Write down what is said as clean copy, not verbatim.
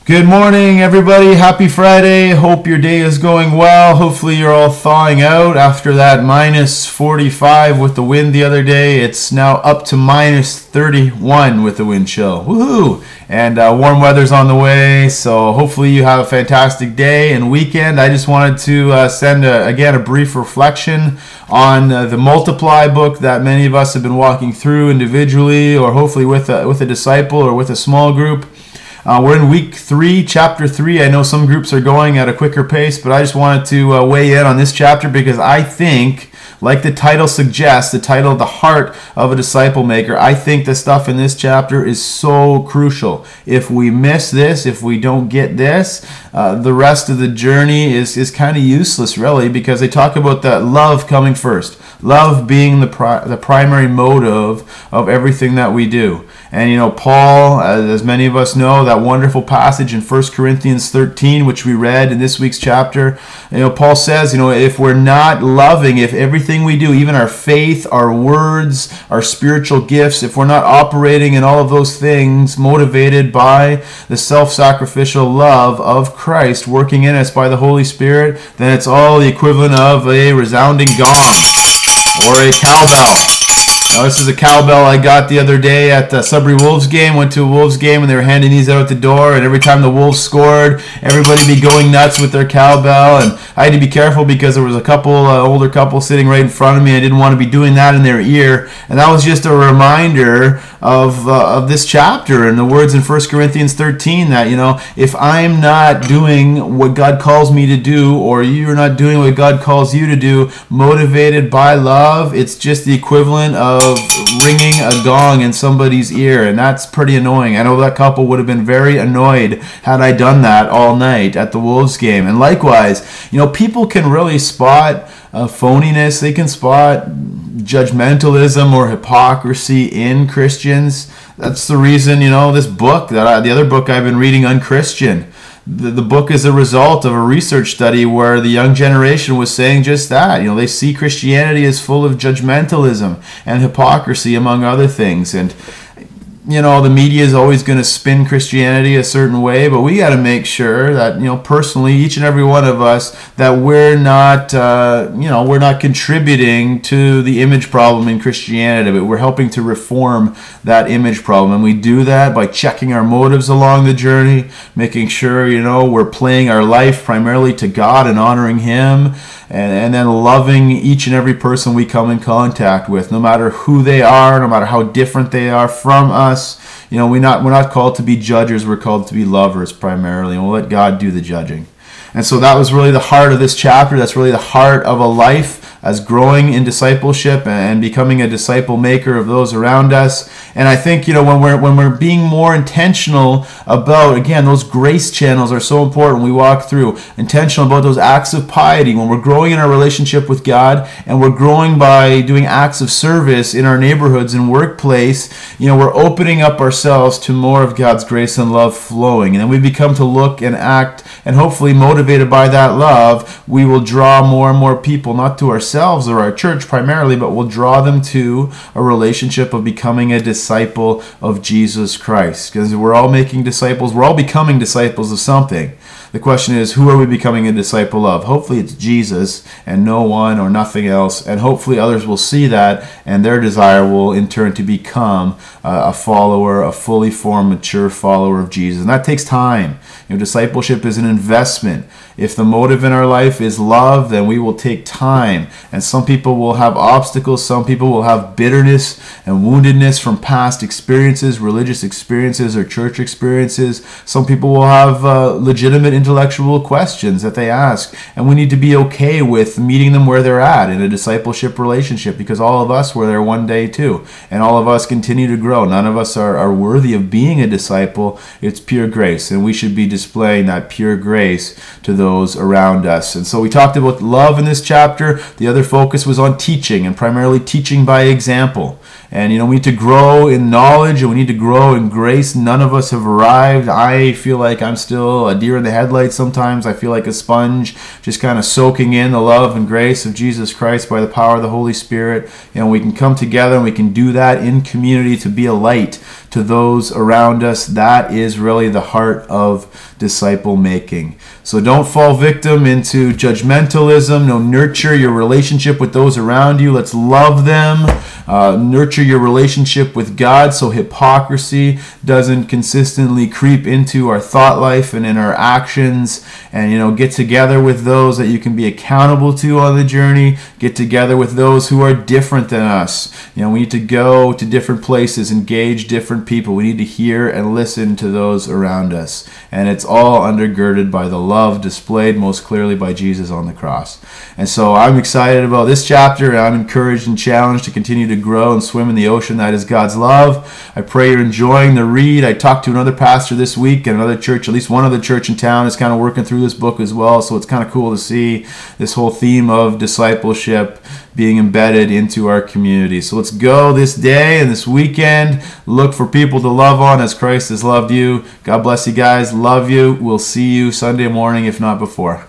Good morning, everybody. Happy Friday. Hope your day is going well. Hopefully you're all thawing out after that minus 45 with the wind the other day. It's now up to minus 31 with the wind chill. Woohoo! And warm weather's on the way, so hopefully you have a fantastic day and weekend. I just wanted to send, a brief reflection on the Multiply book that many of us have been walking through individually or hopefully with a disciple or with a small group. We're in week 3, chapter 3. I know some groups are going at a quicker pace, but I just wanted to weigh in on this chapter because I think, like the title suggests, the title The Heart of a Disciple Maker, I think the stuff in this chapter is so crucial. If we miss this, if we don't get this, the rest of the journey is kind of useless, really, because they talk about that love coming first. Love being the primary motive of everything that we do. And, you know, Paul, as many of us know, that wonderful passage in 1 Corinthians 13, which we read in this week's chapter, Paul says, if we're not loving, if everything we do, even our faith, our words, our spiritual gifts, if we're not operating in all of those things motivated by the self-sacrificial love of Christ working in us by the Holy Spirit, then it's all the equivalent of a resounding gong or a cowbell. Now, this is a cowbell I got the other day at the Sudbury Wolves game. Went to a Wolves game and they were handing these out at the door, and every time the Wolves scored, everybody be going nuts with their cowbell, and I had to be careful because there was a couple, older couple sitting right in front of me. I didn't want to be doing that in their ear, and that was just a reminder of this chapter and the words in 1 Corinthians 13 that, if I'm not doing what God calls me to do, or you're not doing what God calls you to do, motivated by love, it's just the equivalent of ringing a gong in somebody's ear, and that's pretty annoying. I know that couple would have been very annoyed had I done that all night at the Wolves game. And likewise, people can really spot phoniness. They can spot judgmentalism or hypocrisy in Christians. That's the reason, this book, the other book I've been reading, Unchristian, the book is a result of a research study where the young generation was saying just that. They see Christianity as full of judgmentalism and hypocrisy, among other things. And the media is always going to spin Christianity a certain way, but we got to make sure that, personally, each and every one of us, that we're not, we're not contributing to the image problem in Christianity, but we're helping to reform that image problem. And we do that by checking our motives along the journey, making sure, we're playing our life primarily to God and honoring Him, and then loving each and every person we come in contact with, no matter who they are, no matter how different they are from us. We're not called to be judges, we're called to be lovers primarily, and we'll let God do the judging. And so that was really the heart of this chapter. That's really the heart of a life as growing in discipleship and becoming a disciple maker of those around us. And I think, when we're being more intentional about, again, those grace channels are so important. We walk through intentional about those acts of piety. When we're growing in our relationship with God and we're growing by doing acts of service in our neighborhoods and workplace, we're opening up ourselves to more of God's grace and love flowing. And then we become to look and act, and hopefully motivated by that love, we will draw more and more people, not to ourselves or our church primarily, but we'll draw them to a relationship of becoming a disciple of Jesus Christ. Because we're all making disciples, we're all becoming disciples of something. The question is, who are we becoming a disciple of? Hopefully it's Jesus and no one or nothing else, and hopefully others will see that, and their desire will in turn to become a follower, a fully formed, mature follower of Jesus. And that takes time. Discipleship is an investment. If the motive in our life is love, then we will take time. And some people will have obstacles. Some people will have bitterness and woundedness from past experiences, religious experiences or church experiences. Some people will have legitimate intellectual questions that they ask. And we need to be okay with meeting them where they're at in a discipleship relationship, because all of us were there one day too. And all of us continue to grow. None of us are worthy of being a disciple. It's pure grace. And we should be displaying that pure grace to those around us. And so we talked about love in this chapter. The other focus was on teaching, and primarily teaching by example. And we need to grow in knowledge and we need to grow in grace. None of us have arrived. I feel like I'm still a deer in the headlights headlights sometimes. I feel like a sponge, just kind of soaking in the love and grace of Jesus Christ by the power of the Holy Spirit. We can come together and we can do that in community to be a light to those around us. That is really the heart of disciple making. So don't fall victim into judgmentalism. No, nurture your relationship with those around you. Let's love them. Nurture your relationship with God so hypocrisy doesn't consistently creep into our thought life and in our actions. And get together with those that you can be accountable to on the journey. Get together with those who are different than us. We need to go to different places, engage different people. We need to hear and listen to those around us. And it's all undergirded by the love displayed most clearly by Jesus on the cross. And so I'm excited about this chapter, and I'm encouraged and challenged to continue to grow and swim in the ocean that is God's love. I pray you're enjoying the read. I talked to another pastor this week, and another church, at least one other church in town, is kind of working through this book as well. So it's kind of cool to see this whole theme of discipleship being embedded into our community. So let's go this day and this weekend. Look for people to love on as Christ has loved you. God bless you guys. Love you. We'll see you Sunday morning, if not before.